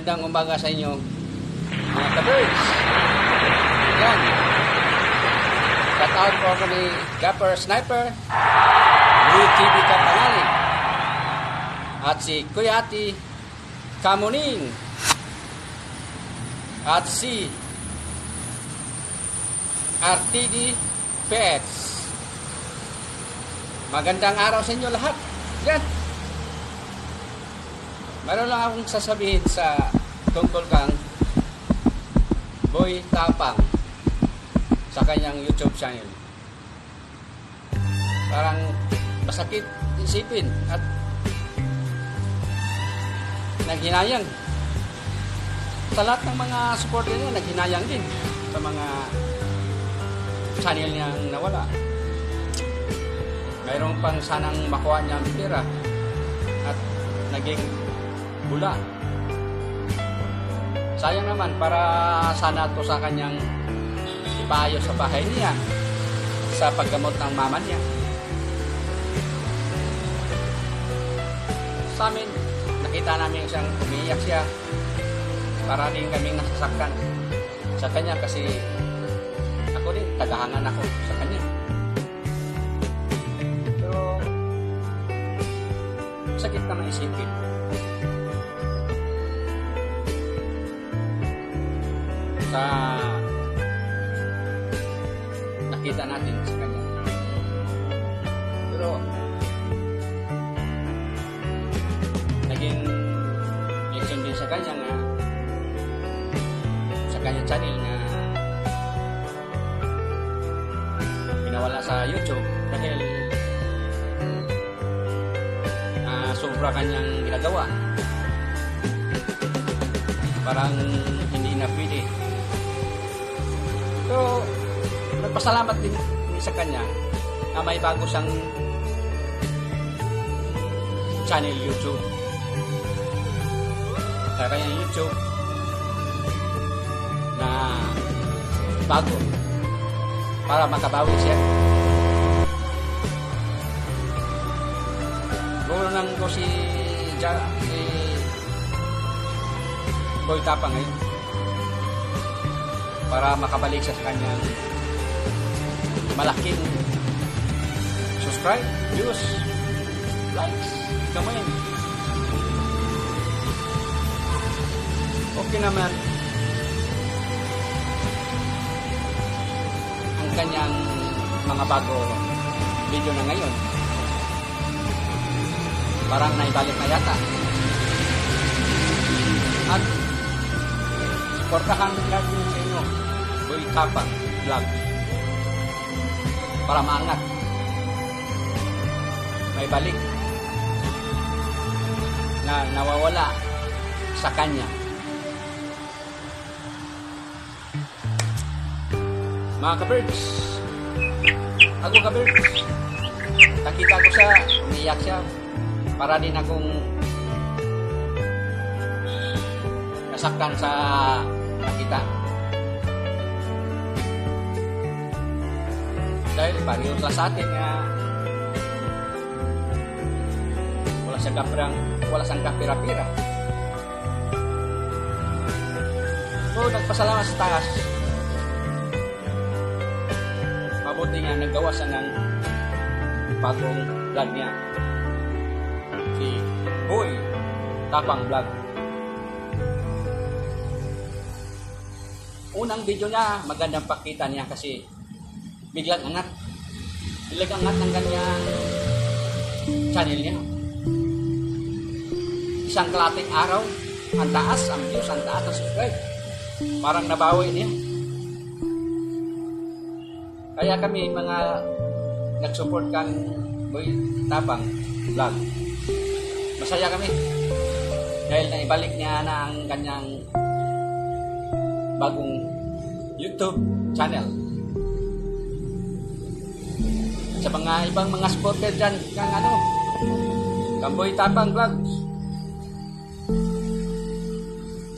Magandang umaga sa inyo, mga ka-birds. Yan. Shout out po ako ni Gapper Sniper, Blue TV Kapangali, at si Kuyati Kamuning, at si RTD Pets. Magandang araw sa inyo lahat. Yan. Meron lang akong sasabihin sa tungkol kang Boy Tapang sa kanyang YouTube channel. Parang masakit isipin at naghinayang. Sa lahat ng mga supporter niya, naghinayang din sa mga channel niyang nawala. Mayroon pang sanang makuha niya ang pera at naging bula. Sayang naman, para sana to sa kanyang ipaayos sa bahay niya sa paggamot ng mama niya. Sa amin, nakita namin siyang umiiyak siya. Para rin kaming nasasaktan sa kanya kasi ako rin, tagahangan ako sa kanya. Pero sakit naman isipin. Sa nakita natin sa kanya. Pero naging lesson din sa kanya nga sa kanya channel na pinawala sa YouTube dahil sobra kanyang ginagawa. Parang hindi na pwede. Pero nagpasalamat din sa kanya na may bago siyang channel YouTube. Sa kanyang YouTube na bago para makabawi siya. Gawin lang ko si Boy Tapang ngayon para makabalik siya sa kanyang malaking subscribe, views, likes, comment. Okay naman ang kanyang mga bago video na ngayon. Parang naibalik na yata. At supportahan natin sa inyo Boy Tapang Vlog para maangat, may balik na nawawala sa kanya. Mga ka-birds, ako ka-birds, nakita ko siya, umiyak siya, para din akong nasaktan sa nakita. Dahil pareho sa atin nga wala siyang kapira-pira. So, nagpasalamat sa taas. Mabuti nga naggawa siya ng bagong vlog niya. Si Boy Tapang Vlog. Unang video niya, magandang pakita niya kasi biglang angat. Biglang angat ng kanyang channel niya. Isang kalating araw, ang taas, ang views, ang taas, ang subscribe. Parang nabawi niya. Kaya kami mga nag-support kang Boy Tapang Vlog. Masaya kami dahil naibalik niya na ang kanyang bagong YouTube channel. Sa mga ibang mga supporter dyan kang Boy Tapang Vlog,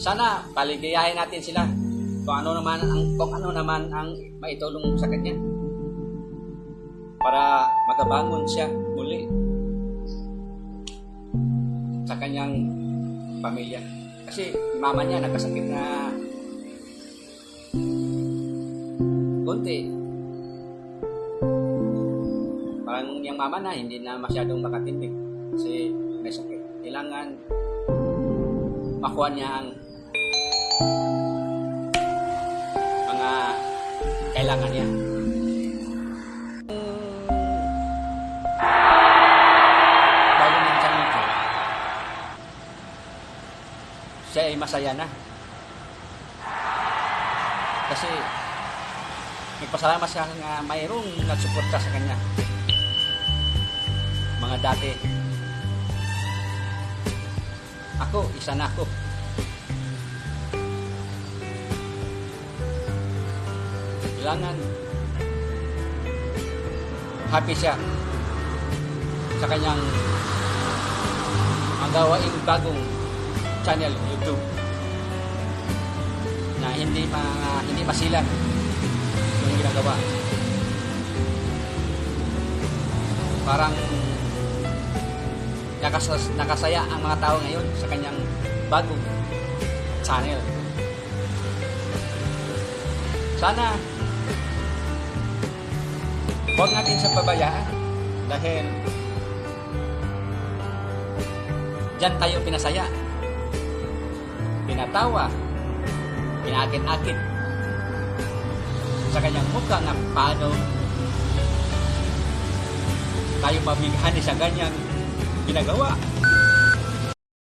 sana paligayahin natin sila kung ano naman ang maitulong sa kanya para makabangon siya muli sa kanyang pamilya. Kasi mama niya nagkasakit na konti. Parang yung mama na hindi na masyadong makatindig kasi may sakit. Kailangan makuha niya ang mga kailangan niya. Bago ng channel ko, siya ay masaya na. Kasi nagpasalamat siya nga mayroong nagsuporta sa kanya. Mga dati. Ako, isa na ako. Kailangan happy siya sa kanyang magawaing bagong channel YouTube na hindi masilan yung ginagawa. Parang nakasaya ang mga tao ngayon sa kanyang bagong channel. Sana huwag natin siya pabayaan dahil diyan tayo pinasaya, pinatawa, pinakit-akit sa kanyang mukha na paano tayo mabighani sa ganyang ginagawa.